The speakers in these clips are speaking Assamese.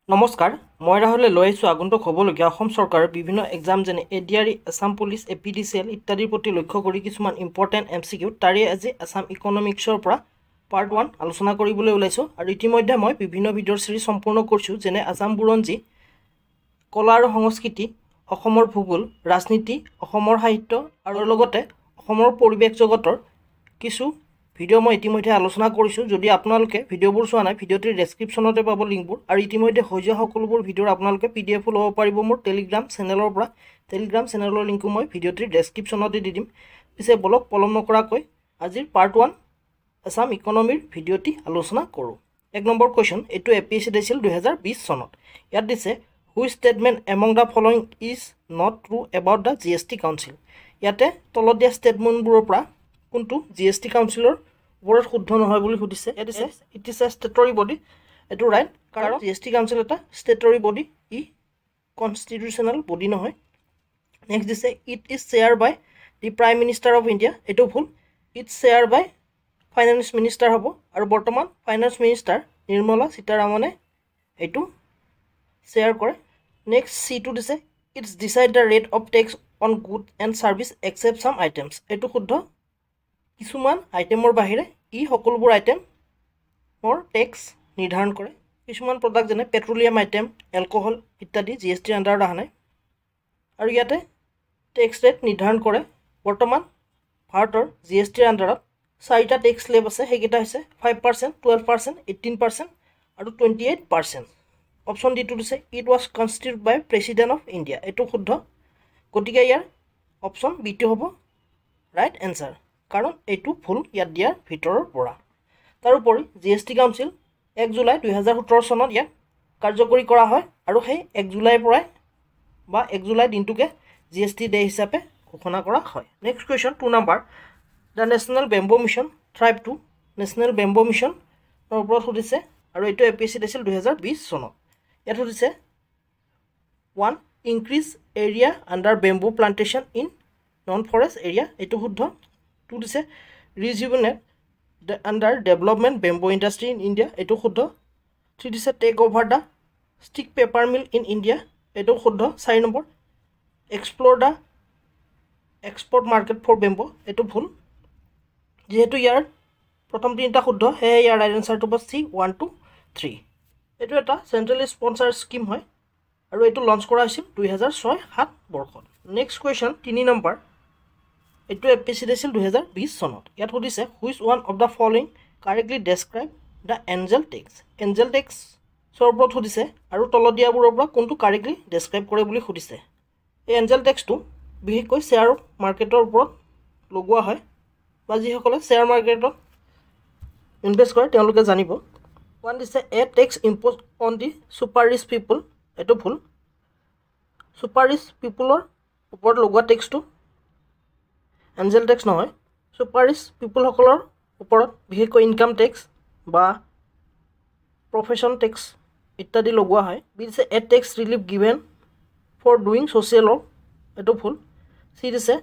নমস্কাৰ মই ৰাহুলে লৈ আহিছোঁ আগন্তুক হ'বলগীয়া অসম চৰকাৰৰ বিভিন্ন এক্সাম যেনে এডিআৰই আছাম পুলিচ এপিডিচিএল ইত্যাদিৰ প্ৰতি লক্ষ্য কৰি কিছুমান ইম্পৰ্টেণ্ট এমচিকিউ তাৰে আজি আছাম ইকনমিক্সৰ পৰা পাৰ্ট 1 আলোচনা কৰিবলৈ ওলাইছোঁ আৰু ইতিমধ্যে মই বিভিন্ন ভিডিঅ'ৰ সিৰিজ সম্পূৰ্ণ কৰিছোঁ যেনে আছাম বুৰঞ্জী কলা আৰু সংস্কৃতি অসমৰ ভূগোল ৰাজনীতি অসমৰ সাহিত্য আৰু লগতে অসমৰ পৰিৱেশ জগতৰ কিছু ভিডিও মই ইতিমধ্যে আলোচনা কৰিছোঁ যদি আপোনালোকে ভিডিওবোৰ চোৱা নাই ভিডিওটিৰ ডেসক্ৰিপচনতে পাব লিংকবোৰ আৰু ইতিমধ্যে হৈ যোৱা সকলোবোৰ ভিডিওৰ আপোনালোকে পিডিএফ ল'ব পাৰিব মোৰ টেলিগ্ৰাম চেনেলৰ পৰা টেলিগ্ৰাম চেনেলৰ লিংকটো মই ভিডিওটিৰ ডেসক্ৰিপচনতে দি দিম পিছে বলক পলম নকৰাকৈ আজিৰ পাৰ্ট 1 আসাম ইকনমিৰ ভিডিওটি আলোচনা কৰোঁ এক নম্বৰ কোৱেশ্চন এটো এপিএসসি দিছিল 2020 চনত ইয়াত দিছে which statement among the following is not true about the GST council ইয়াতে তলত দিয়া স্টেটমেন্টবোৰৰ পৰা কোনটো জিএসটি কাউন্সিলৰ ওপৰত শুদ্ধ নহয় বুলি সুধিছে it is a statutory body এটো ৰাইট কাৰণ জিএসটি কাউন্সিল এটা ষ্টেটৰী বডি ই কনস্টিটিউশনাল বডি নহয় নেক্সট দিছে it is chaired by the prime minister of India এটো ভুল it chaired by finance minister হ'ব আৰু বৰ্তমান ফাইনান্স মিনিষ্টাৰ নিৰ্মলা সীতাৰামনে এটো চেয়াৰ কৰে নেক্সট সি2 দিছে it's decide the rate of tax on good and service except some items এটো শুদ্ধ কিছুমান আইটেমৰ বাহিৰে ই সকলোবোৰ আইটেম মোৰ টেক্স নিৰ্ধাৰণ কৰে কিছুমান প্ৰডাক্ট যেনে পেট্ৰলিয়াম আইটেম এলকহল ইত্যাদি জিএসটি আন্ডাৰত আহা নাই আৰু ইয়াতে টেক্স ৰেট নিৰ্ধাৰণ কৰে বৰ্তমান ভাৰতৰ জিএসটিৰ আন্ডাৰত চাৰিটা টেক্স স্লেব আছে হেকিটা হৈছে 5% 12% 18% আৰু 28% অপশন ডি টু দিছে it was constituted by president of India এটো শুদ্ধ গতিকে ইয়াৰ অপশন বি টো হ'ব ৰাইট এনসাৰ কাৰণ এটো ভুল ইয়াত দিয়াৰ ভিতৰৰ পৰা তাৰোপৰি জিএসটি কাউন্সিল 1 জুলাই 2017 চনত ইয়াক কাৰ্যকৰী কৰা হয় আৰু সেই 1 জুলাইৰ পৰা বা 1 জুলাই দিনটোকে জিএসটি ডে হিচাপে ঘোষণা কৰা হয় next question 2 number the national bamboo mission thrive to national bamboo mission ওপৰত সুধিছে আৰু এটো এপিএসসি দিছিল 2020 চনত ইয়াত সুধিছে 1 increase area under bamboo plantation in non forest area এটো শুদ্ধ 2 দিছে ৰিজুভেনেট the under development bamboo industry in India eto শুদ্ধ 3 দিছে take over the stick paper mill in India eto শুদ্ধ 4 number explore the export market for bamboo eto ভুল যেহেতু ইয়াৰ প্ৰথম তিনিটা শুদ্ধ হে ইয়াৰ ৰাইট আনসাৰটো হ'ব C 1 2 3 এটো এটা সেন্ট্ৰেলি স্পন্সৰ স্কিম হয় আৰু এটো লঞ্চ কৰা হৈছিল 2006-7 বৰ্ষত নেক্সট কোৱেশ্চন 3 নম্বৰ এটো এপিএসসি দিছিল 2020 চনত ইয়াত সুধিছে which one of the following correctly describe the angel tax ওপৰত সুধিছে আৰু তলত দিয়াবোৰৰ পৰা কোনটো কাৰেক্টলি ডেসক্ৰাইব কৰে বুলি সুধিছে এই এঞ্জেল টেক্সটো বিশেষকৈ শ্বেয়াৰ মাৰ্কেটৰ ওপৰত লগোৱা হয় বা যিসকলে শ্বেয়াৰ মাৰ্কেটত ইনভেষ্ট কৰে তেওঁলোকে জানিব ওয়ান দিছে a tax imposed on the super rich people এটো ভুল সুপাৰ ৰিচ পিপলৰ ওপৰত লগোৱা টেক্সটো এঞ্জেল টেক্স নহয় সুপাৰ ৰিচ পিপল সকলৰ ওপৰত বিশেষকৈ ইনকাম টেক্স বা প্ৰফেশন টেক্স ইত্যাদি লগোৱা হয় বিছে a tax relief given for doing social work এটো ভুল সি দিছে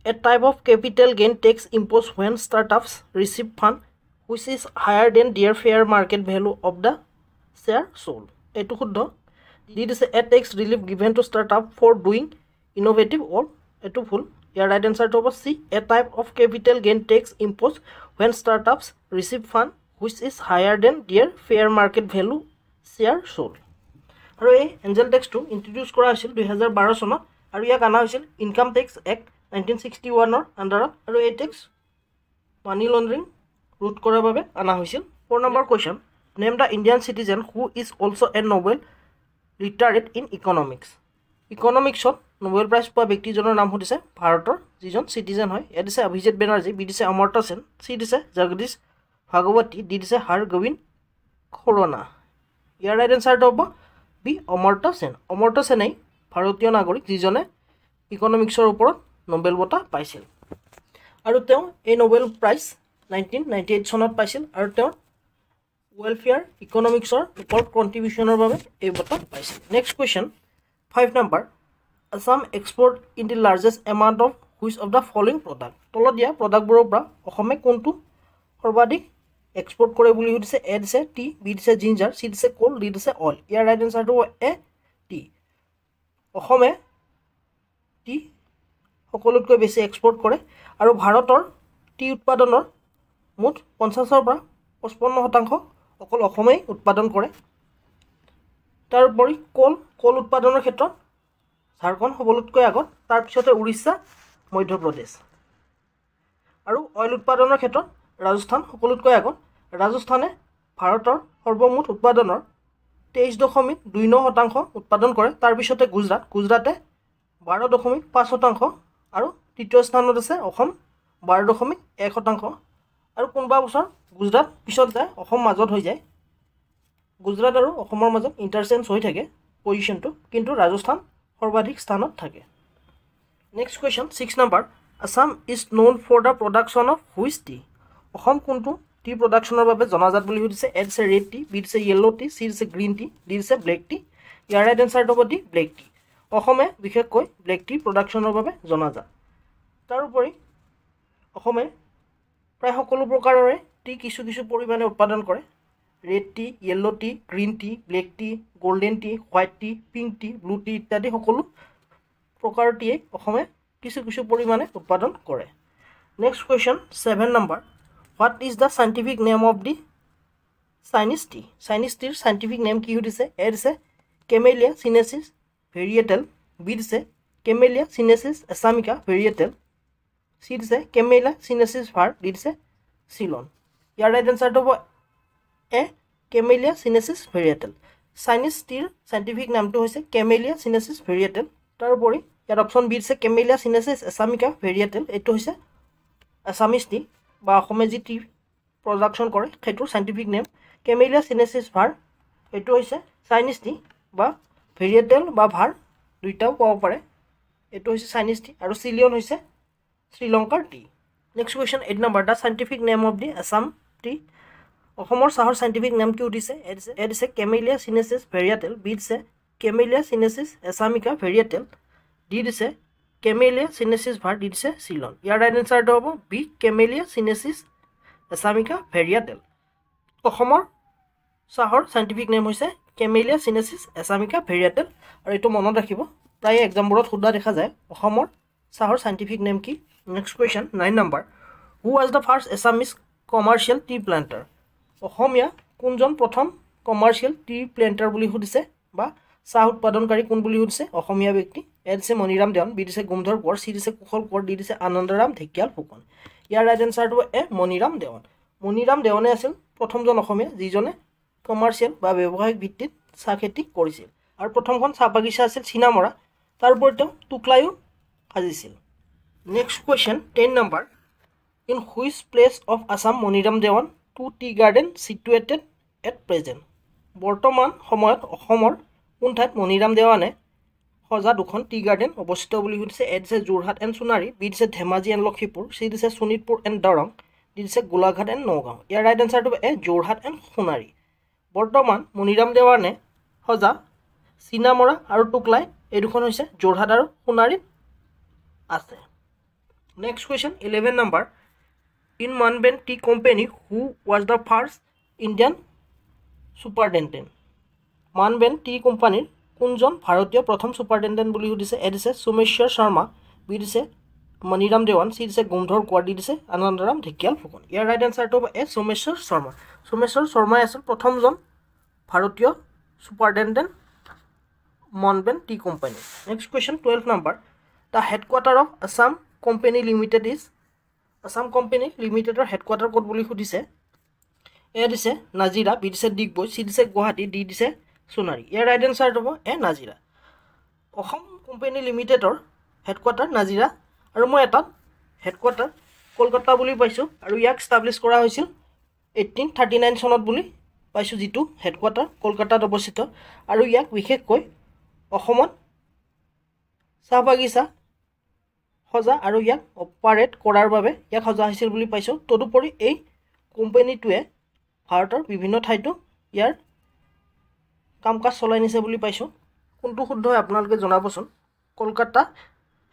a type of capital gain tax imposed when startups receive fund which is higher than their fair market value of the share sold এটো শুদ্ধ ডি দিছে a tax relief given to startup for doing innovative work এটো ভুল Your right answer to C. A type of capital gain tax imposed when startups receive fund which is higher than their fair market value share sold. আৰু এই এঞ্জেল টেক্সটো ইন্ট্ৰোডিউস কৰা হৈছিল 2012 চনত আৰু ইয়াক আনা হৈছিল ইনকাম টেক্স এক্ট 1961 ৰ আন্ডাৰত আৰু এই টেক্স মানি লন্ডাৰিং ৰোধ কৰাৰ বাবে আনা হৈছিল 4 number question name the Indian citizen who is also a Nobel laureate in economics ইকনমিক্সত নোবেল প্ৰাইজ পোৱা ব্যক্তিজনৰ নাম সুধিছে ভাৰতৰ যিজন সিটিজেন হয় এ দিছে অভিজিত বেনাৰ্জী বি দিছে অমৰ্ত্য সেন সি দিছে জগদীশ ভাগৱতী ডি দিছে হৰ গোবিন্দ খোৰানা ইয়াৰ ৰাইট আনসাৰটো হ'ব বি অমৰ্ত্য সেনেই ভাৰতীয় নাগৰিক যিজনে ইকনমিক্সৰ ওপৰত নোবেল বঁটা পাইছিল আৰু তেওঁ এই নোবেল প্ৰাইজ 1998 চনত পাইছিল আৰু তেওঁ ওয়েলফেয়াৰ ইকনমিক্সৰ ওপৰত কন্ট্ৰিবিউশনৰ বাবে এই বঁটা পাইছিল next question 5 number Assam export in the largest amount of which of the following product তলত দিয়া প্ৰডাক্টবোৰৰ পৰা অসমে কোনটো সৰ্বাধিক এক্সপোৰ্ট কৰে বুলি সুধিছে এ দিছে টি বি দিছে জিঞ্জাৰ চি দিছে কোল ডি দিছে অইল ইয়াৰ ৰাইট এনচাৰটো হ'ব এ টি অসমে টি সকলোতকৈ বেছি এক্সপোৰ্ট কৰে আৰু ভাৰতৰ টি উৎপাদনৰ মুঠ 50ৰ পৰা 55% অকল অসমেই উৎপাদন কৰে তাৰোপৰি কোল উৎপাদনৰ ক্ষেত্ৰত ঝাৰখণ্ড সকলোতকৈ আগত তাৰপিছতে উৰিষ্যা মধ্যপ্ৰদেশ আৰু অইল উৎপাদনৰ ক্ষেত্ৰত ৰাজস্থান সকলোতকৈ আগত ৰাজস্থানে ভাৰতৰ সৰ্বমুঠ উৎপাদনৰ 23.29% উৎপাদন কৰে তাৰপিছতে গুজৰাটে 12.5% আৰু তৃতীয় স্থানত আছে অসম 12.1% আৰু কোনোবা বছৰ গুজৰাট পিছত যায় অসম মাজত হৈ যায় গুজৰাট আৰু অসমৰ মাজত ইণ্টাৰচেঞ্জ হৈ থাকে পজিশ্যনটো কিন্তু ৰাজস্থান সৰ্বাধিক স্থানত থাকে নেক্সট কুৱেশ্যন 6 নম্বৰ Assam is known for the production of which tea Assam কোনটো টি প্ৰডাকশ্যনৰ বাবে জনাজাত বুলি সুধিছে এ দিছে ৰেড টি বি দিছে য়েল্লো টি চি দিছে গ্ৰীণ টি ডি দিছে ব্লেক টি ইয়াৰ ৰাইট এনচাৰটো হ'ব ডি ব্লেক টি অসমে বিশেষকৈ ব্লেক টি প্ৰডাকশ্যনৰ বাবে জনাজাত তাৰোপৰি অসমে প্ৰায় সকলো প্ৰকাৰৰে টি কিছু পৰিমাণে উৎপাদন কৰে red tea yellow tea green tea black tea golden tea white tea pink tea blue tea ইত্যাদি সকলো প্ৰকাৰৰ টিয়ে অসমে কিছু পৰিমাণে উৎপাদন কৰে next question 7 number what is the scientific name of the Chinese টিৰ সাইণ্টিফিক নেম কি সুধিছে এ দিছে কেমেলিয়া চিনেচিছ ভেৰিয়েটেল বি দিছে Camellia sinensis assamica varietal C দিছে কেমেলিয়া চিনেচিছ ভাৰ ডি দিছে চিলন ইয়াৰ ৰাইট এনচাৰটো হ'ব এ কেমেলিয়া চিনেচিছ ভেৰিয়েটেল চাইনিজ টিৰ সাইণ্টিফিক নামটো হৈছে কেমেলিয়া চিনেচিছ ভেৰিয়েটেল তাৰোপৰি ইয়াত অপশ্যন বি দিছে কেমেলিয়া চিনেচিছ এছামিকা ভেৰিয়েটেল এইটো হৈছে আছামিজ টি বা অসমে যি টি প্ৰডাকশ্যন কৰে সেইটোৰ সাইণ্টিফিক নেম কেমেলিয়া চিনেচিছ ভাৰ এইটো হৈছে চাইনিজ টি বা ভেৰিয়েটেল বা ভাৰ দুইটাও ক'ব পাৰে এইটো হৈছে চাইনিজ টি আৰু চিলিয়ন হৈছে শ্ৰীলংকাৰ tea next question 8 number the scientific name of the Assam tea অসমৰ চাহৰ সাইণ্টিফিক নেম কি উঠিছে এ দিছে কেমেলিয়া চিনেচিছ ভেৰিয়েটেল বি দিছে Camellia sinensis assamica varietal D দিছে কেমেলিয়া চিনেচিছ ভাৰ ডি দিছে চিলন ইয়াৰ ৰাইট এনচাৰটো হ'ব বি কেমেলিয়া চিনেচিছ এছামিকা ভেৰিয়েটেল অসমৰ চাহৰ সাইণ্টিফিক নেম হৈছে কেমেলিয়া চিনেচিছ এছামিকা ভেৰিয়েটেল আৰু এইটো মনত ৰাখিব প্ৰায় এক্সামবোৰত সোধা দেখা যায় অসমৰ চাহৰ সাইণ্টিফিক নেম কি next question 9 number who was the first Assamese commercial tea planter অসমীয়া কোনজন প্ৰথম কমাৰ্চিয়েল টি প্লেণ্টাৰ বুলি সুধিছে বা চাহ উৎপাদনকাৰী কোন বুলি সুধিছে অসমীয়া ব্যক্তি এ দিছে মণিৰাম দেৱান বি দিছে গোমধৰ কোঁৱৰ চি দিছে কুশল কোঁৱৰ ডি দিছে আনন্দৰাম ঢেকিয়াল ফুকন ইয়াৰ ৰাইট এনচাৰটো এ মণিৰাম দেৱানে আছিল প্ৰথমজন অসমীয়া যিজনে কমাৰ্চিয়েল বা ব্যৱসায়িক ভিত্তিত চাহ খেতি কৰিছিল আৰু প্ৰথমখন চাহ বাগিচা আছিল চীনামৰা তাৰ ওপৰত তেওঁ টুকলায়ো সাজিছিল next question 10 number in which place of Assam Maniram Dewan to tea garden situated at present বৰ্তমান সময়ত অসমৰ কোন ঠাইত মণিৰাম দেৱানে সজা দুখন টি গাৰ্ডেন অৱস্থিত বুলি সুধিছে এ দিছে যোৰহাট এণ্ড সোণাৰী বি দিছে ধেমাজি এণ্ড লখিমপুৰ চি দিছে শোণিতপুৰ এণ্ড দৰং ডি দিছে গোলাঘাট এণ্ড নগাঁও ইয়াৰ ৰাইট এনচাৰটো এ যোৰহাট এণ্ড সোণাৰী বৰ্তমান মণিৰাম দেৱানে সজা চীনামৰা আৰু টুকলাই এই দুখন হৈছে যোৰহাট আৰু সোণাৰীত আছে নেক্সট কুৱেশ্যন 11 নম্বৰ ইন মানবেন tea company who was the first Indian superintendent মানবেন টি কোম্পানীৰ কোনজন ভাৰতীয় প্ৰথম ছুপাৰিনটেণ্ডেণ্ট বুলি সুধিছে এ দিছে সোমেশ্বৰ শৰ্মা বি দিছে মণিৰাম দেৱান চি দিছে গোমধৰ কোঁৱৰ ডি দিছে আনন্দৰাম ঢেকিয়াল ফুকন ইয়াৰ ৰাইট এনচাৰটো হ'ব এ সোমেশ্বৰ শৰ্মাই আছিল প্ৰথমজন ভাৰতীয় ছুপাৰিনটেণ্ডেণ্ট মানবেন tea company next question 12 number the headquarter of Assam company limited is Assam company লিমিটেডৰ হেডকোৱাৰ্টাৰ ক'ত বুলি সুধিছে এ দিছে নাজিৰা বি দিছে ডিগবৈ চি দিছে গুৱাহাটী ডি দিছে সোণাৰী ইয়াৰ ৰাইট এনচাৰটো হ'ব এ নাজিৰা অসম কোম্পানী লিমিটেডৰ হেডকোৱাৰ্টাৰ নাজিৰা আৰু মই এটাত হেডকোৱাৰ্টাৰ কলকাতা বুলি পাইছোঁ আৰু ইয়াক ষ্টাব্লিছ কৰা হৈছিল 1839 চনত বুলি পাইছোঁ যিটো হেডকোৱাৰ্টাৰ কলকাতাত অৱস্থিত আৰু ইয়াক বিশেষকৈ অসমত চাহ বাগিচা সজা আৰু ইয়াক অপাৰেট কৰাৰ বাবে ইয়াক সজা হৈছিল বুলি পাইছোঁ তদুপৰি এই কোম্পানীটোৱে ভাৰতৰ বিভিন্ন ঠাইতো ইয়াৰ কাম কাজ চলাই নিছে বুলি পাইছোঁ কোনটো শুদ্ধ হয় আপোনালোকে জনাবচোন কলকাতা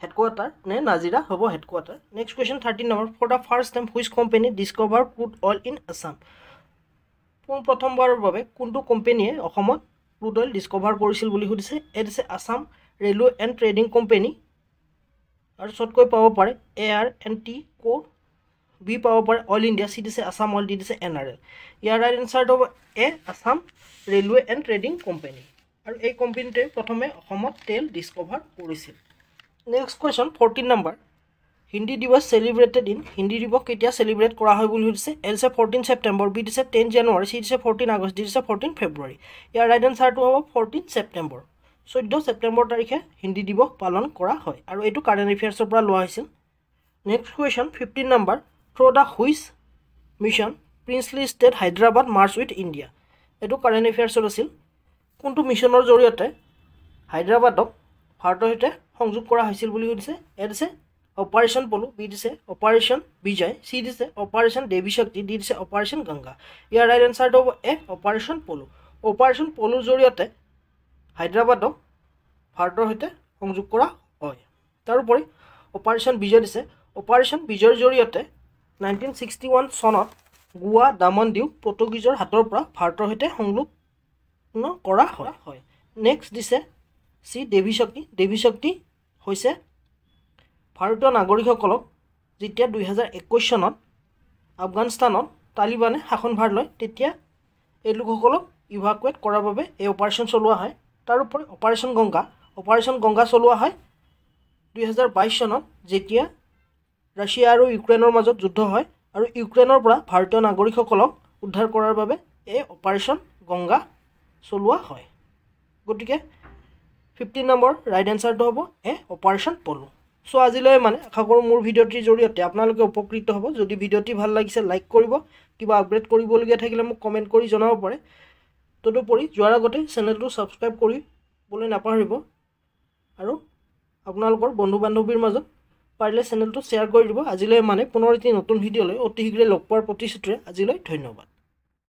হেডকোৱাৰ্টাৰ নে নাজিৰা হ'ব হেডকোৱাৰ্টাৰ নেক্সট কুৱেশ্যন 13 নম্বৰ for the first time which company discover crude oil in Assam প্ৰথমবাৰৰ বাবে কোনটো কোম্পানীয়ে অসমত ক্ৰুড অইল ডিস্কভাৰ কৰিছিল বুলি সুধিছে এ দিছে Assam railway and trading company আৰু শৰ্টকৈ পাব পাৰে AR&T Co বি পাব পাৰে অইল ইণ্ডিয়া চি দিছে আসাম অইল ডি দিছে NRL ইয়াৰ ৰাইট এনসাৰটো হ'ব A Assam railway and trading company আৰু এই কোম্পানীটোৱে প্ৰথমে অসমত তেল ডিস্কভাৰ কৰিছিল নেক্সট কোৱেশ্চন 14 নম্বৰ হিন্দী দিৱস সেলিব্ৰেটেড ইন হিন্দী দিৱস কেতিয়া সেলিব্ৰেট কৰা হয় বুলি সুধিছে এ দিছে 14 ছেপ্টেম্বৰ বি দিছে 10 জানুৱাৰী চি দিছে 14 আগষ্ট ডি দিছে 14 ফেব্ৰুৱাৰী ইয়াৰ ৰাইট এনসাৰটো হ'ব 14 ছেপ্টেম্বৰ 14 ছেপ্টেম্বৰ তাৰিখে হিন্দী দিৱস পালন কৰা হয় আৰু এইটো কাৰেণ্ট এফেয়াৰ্ছৰ পৰা লোৱা হৈছিল next question 15 number through the which mission princely state Hyderabad March with India এইটো কাৰেণ্ট এফেয়াৰ্ছত আছিল কোনটো মিছনৰ জৰিয়তে হায়দৰাবাদক ভাৰতৰ সৈতে সংযোগ কৰা হৈছিল বুলি সুধিছে এ দিছে অপাৰেশ্যন পলু বি দিছে অপাৰেশ্যন বিজয় চি দিছে অপাৰেশ্যন দেৱী শক্তি ডি দিছে অপাৰেশ্যন গংগা ইয়াৰ ৰাইট এনসাৰটো হ'ব এ অপাৰেশ্যন পলুৰ জৰিয়তে হায়দৰাবাদক ভাৰতৰ সৈতে সংযোগ কৰা হয় তাৰোপৰি অপাৰেশ্যন বিজয় দিছে অপাৰেশ্যন বিজয়ৰ জৰিয়তে 1961 চনত গোৱা দামন দিউ পৰ্তুগীজৰ হাতৰ পৰা ভাৰতৰ সৈতে সংলগ্ন কৰা হয় নেক্সট দিছে চি দেৱী শক্তি হৈছে ভাৰতীয় নাগৰিকসকলক যেতিয়া 2021 চনত আফগানিস্তানত তালিবানে শাসনভাৰ লয় তেতিয়া এই লোকসকলক ইভাকুৱেট কৰাৰ বাবে এই অপাৰেশ্যন চলোৱা হয় তাৰোপৰি অপাৰেশ্যন গংগা চলোৱা হয় 2022 চনত যেতিয়া ৰাছিয়া আৰু ইউক্ৰেইনৰ মাজত যুদ্ধ হয় আৰু ইউক্ৰেইনৰ পৰা ভাৰতীয় নাগৰিকসকলক উদ্ধাৰ কৰাৰ বাবে এই অপাৰেশ্যন গংগা চলোৱা হয় গতিকে 15 নম্বৰ ৰাইট এনসাৰটো হ'ব এ অপাৰেশ্যন পলু সো আজিলৈ মানে আশা কৰোঁ মোৰ ভিডিঅ'টিৰ জৰিয়তে আপোনালোকে উপকৃত হ'ব যদি ভিডিঅ'টি ভাল লাগিছে লাইক কৰিব কিবা আপগ্ৰেড কৰিবলগীয়া থাকিলে মোক কমেণ্ট কৰি জনাব পাৰে তদুপৰি যোৱাৰ আগতে চেনেলটো ছাবস্ক্ৰাইব কৰিবলৈ নাপাহৰিব আৰু আপোনালোকৰ বন্ধু বান্ধৱীৰ মাজত পাৰিলে চেনেলটো শ্বেয়াৰ কৰি দিব আজিলৈ মানে পুনৰ এটি নতুন ভিডিঅ'লৈ অতি শীঘ্ৰে লগ পোৱাৰ প্ৰতিশ্ৰুতিৰে আজিলৈ ধন্যবাদ